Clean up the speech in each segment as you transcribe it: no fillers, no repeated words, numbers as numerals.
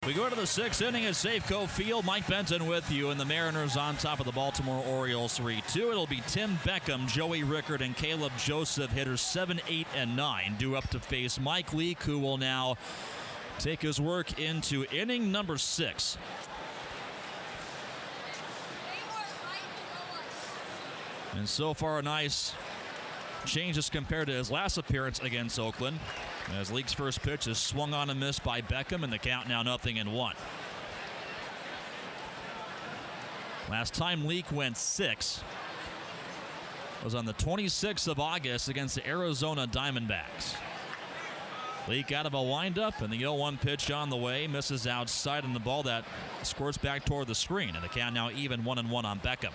We go to the sixth inning at Safeco Field. Mike Benton with you, and the Mariners on top of the Baltimore Orioles 3-2. It'll be Tim Beckham, Joey Rickard, and Caleb Joseph, hitters 7, 8, and 9, due up to face Mike Leake, who will now take his work into inning number 6. And so far, a nice change as compared to his last appearance against Oakland, as Leake's first pitch is swung on and missed by Beckham, and the count now 0-1. Last time Leake went 6 was on the 26th of August against the Arizona Diamondbacks. Leake out of a windup, and the 0-1 pitch on the way misses outside, and the ball that squirts back toward the screen, and the count now even 1-1 on Beckham.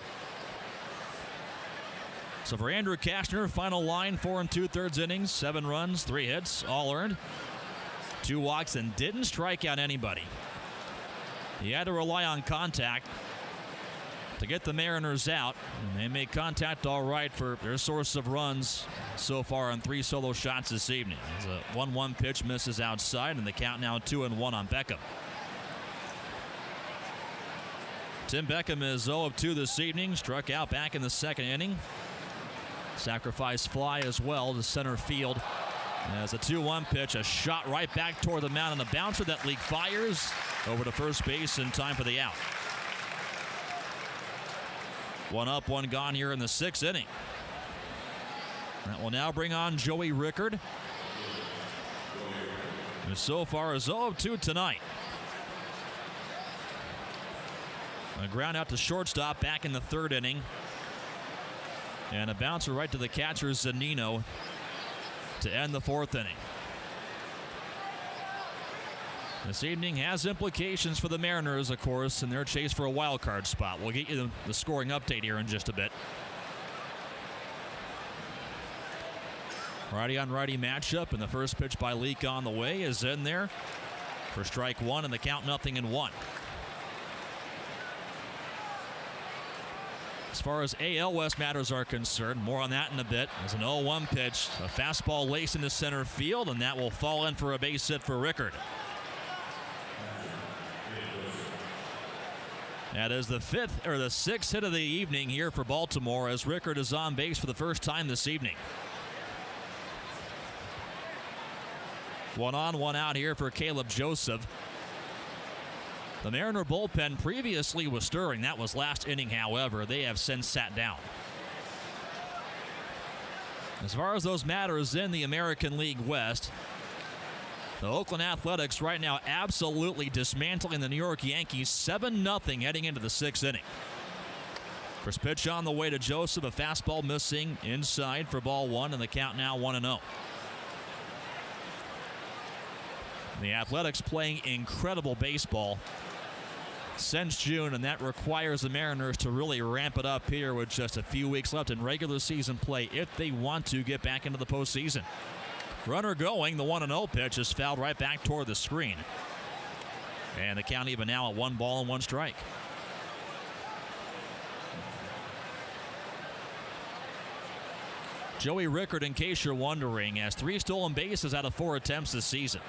So for Andrew Kashner, final line, 4 2/3 innings, 7 runs, 3 hits, all earned, 2 walks, and didn't strike out anybody. He had to rely on contact to get the Mariners out, and they made contact all right for their source of runs so far on 3 solo shots this evening. As a 1-1 pitch misses outside, and the count now 2-1 on Beckham. Tim Beckham is 0-2 this evening, struck out back in the second inning. Sacrifice fly as well to center field. As a 2-1 pitch, a shot right back toward the mound, and a bouncer that Leake fires over to first base in time for the out. 1 up, 1 gone here in the 6th inning. That will now bring on Joey Rickard, who so far is 0-2 tonight. A ground out to shortstop back in the 3rd inning. And a bouncer right to the catcher, Zunino, to end the 4th inning. This evening has implications for the Mariners, of course, in their chase for a wild card spot. We'll get you the scoring update here in just a bit. Righty-on-righty matchup, and the first pitch by Leake on the way is in there for strike 1, and the count 0-1. As far as AL West matters are concerned, more on that in a bit. As an 0-1 pitch, a fastball laced into center field, and that will fall in for a base hit for Rickard. That is the 6th hit of the evening here for Baltimore, as Rickard is on base for the first time this evening. 1 on, 1 out here for Caleb Joseph. The Mariner bullpen previously was stirring. That was last inning, however. They have since sat down. As far as those matters in the American League West, the Oakland Athletics right now absolutely dismantling the New York Yankees 7-0 heading into the 6th inning. First pitch on the way to Joseph, a fastball missing inside for ball 1, and the count now 1-0. The Athletics playing incredible baseball since June, and that requires the Mariners to really ramp it up here with just a few weeks left in regular season play if they want to get back into the postseason. Runner going, the 1-0 pitch is fouled right back toward the screen. And the count even now at 1 ball and 1 strike. Joey Rickard, in case you're wondering, has 3 stolen bases out of 4 attempts this season.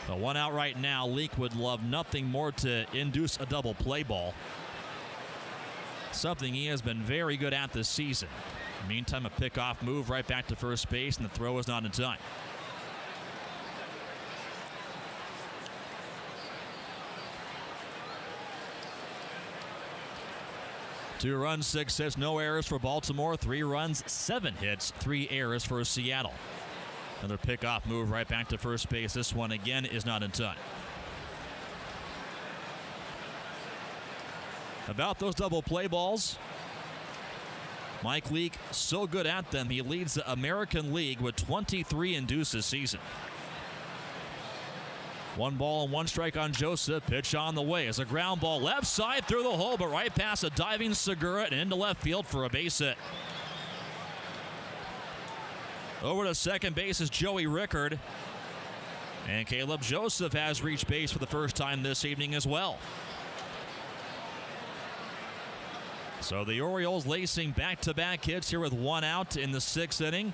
The 1 out right now. Leake would love nothing more to induce a double play ball. Something he has been very good at this season. Meantime, a pickoff move right back to first base, and the throw is not in time. Two runs, 6 hits, no errors for Baltimore. 3 runs, 7 hits, 3 errors for Seattle. Another pickoff move right back to first base. This one again is not in time. About those double play balls, Mike Leake, so good at them, he leads the American League with 23 induced this season. 1 ball and 1 strike on Joseph. Pitch on the way as a ground ball left side through the hole, but right past a diving Segura and into left field for a base hit. Over to second base is Joey Rickard. And Caleb Joseph has reached base for the first time this evening as well. So the Orioles lacing back-to-back hits here with 1 out in the 6th inning.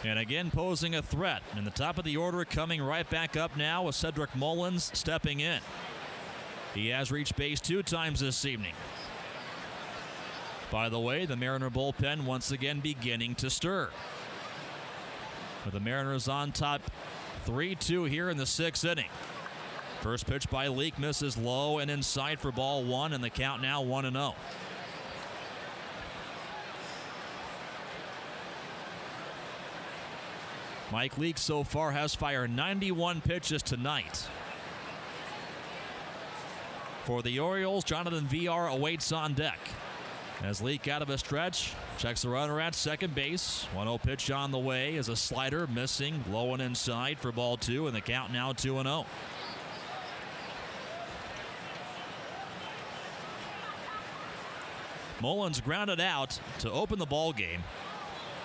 And again posing a threat. In the top of the order coming right back up now with Cedric Mullins stepping in. He has reached base 2 times this evening. By the way, the Mariner bullpen once again beginning to stir. With the Mariners on top 3-2 here in the 6th inning. First pitch by Leake misses low and inside for ball 1, and the count now 1-0. Mike Leake so far has fired 91 pitches tonight. For the Orioles, Jonathan Villar awaits on deck. As Leake out of a stretch, checks the runner at second base. 1-0 pitch on the way is a slider missing low and inside for ball 2, and the count now 2-0. Mullins grounded out to open the ball game.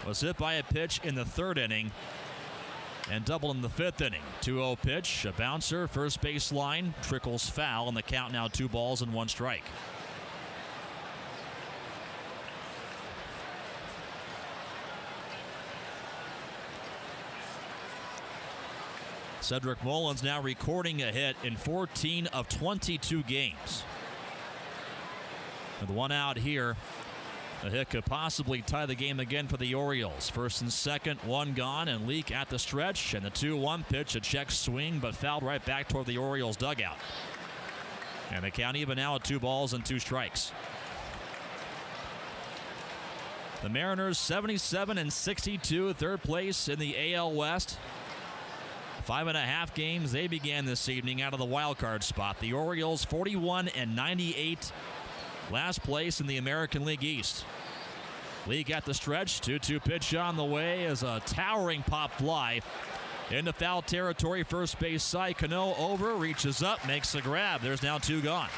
Was hit by a pitch in the 3rd inning and doubled in the 5th inning. 2-0 pitch, a bouncer, first base line, trickles foul, and the count now 2 balls and 1 strike. Cedric Mullins now recording a hit in 14 of 22 games. With 1 out here, a hit could possibly tie the game again for the Orioles. First and second, 1 gone, and Leake at the stretch, and the 2-1 pitch, a check swing, but fouled right back toward the Orioles dugout. And the count even now at 2 balls and 2 strikes. The Mariners 77-62, 3rd place in the AL West. 5.5 games they began this evening out of the wild card spot. The Orioles 41-98. Last place in the American League East. Leake at the stretch. 2-2 pitch on the way as a towering pop fly into foul territory. First base side. Cano over, reaches up, makes the grab. There's now 2 gone.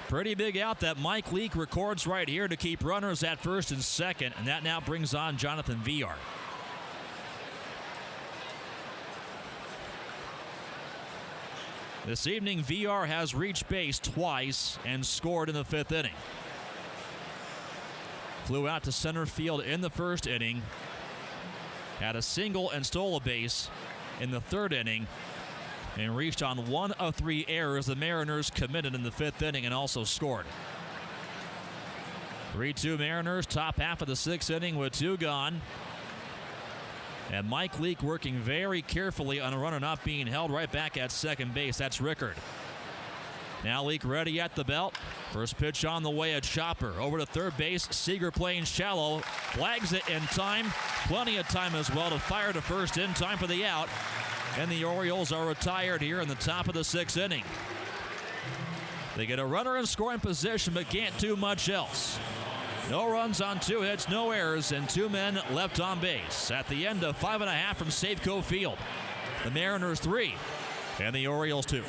Pretty big out that Mike Leake records right here to keep runners at first and second, and that now brings on Jonathan Villar. This evening, Villar has reached base twice and scored in the 5th inning. Flew out to center field in the 1st inning. Had a single and stole a base in the 3rd inning. And reached on 1 of 3 errors the Mariners committed in the 5th inning and also scored. 3-2 Mariners, top half of the 6th inning with 2 gone. And Mike Leake working very carefully on a runner not being held right back at second base. That's Rickard. Now Leake ready at the belt. First pitch on the way, a chopper over to third base. Seager playing shallow. Flags it in time. Plenty of time as well to fire to first in time for the out. And the Orioles are retired here in the top of the 6th inning. They get a runner in scoring position but can't do much else. No runs on 2 hits, no errors, and 2 men left on base. At the end of 5.5 from Safeco Field. The Mariners 3 and the Orioles 2.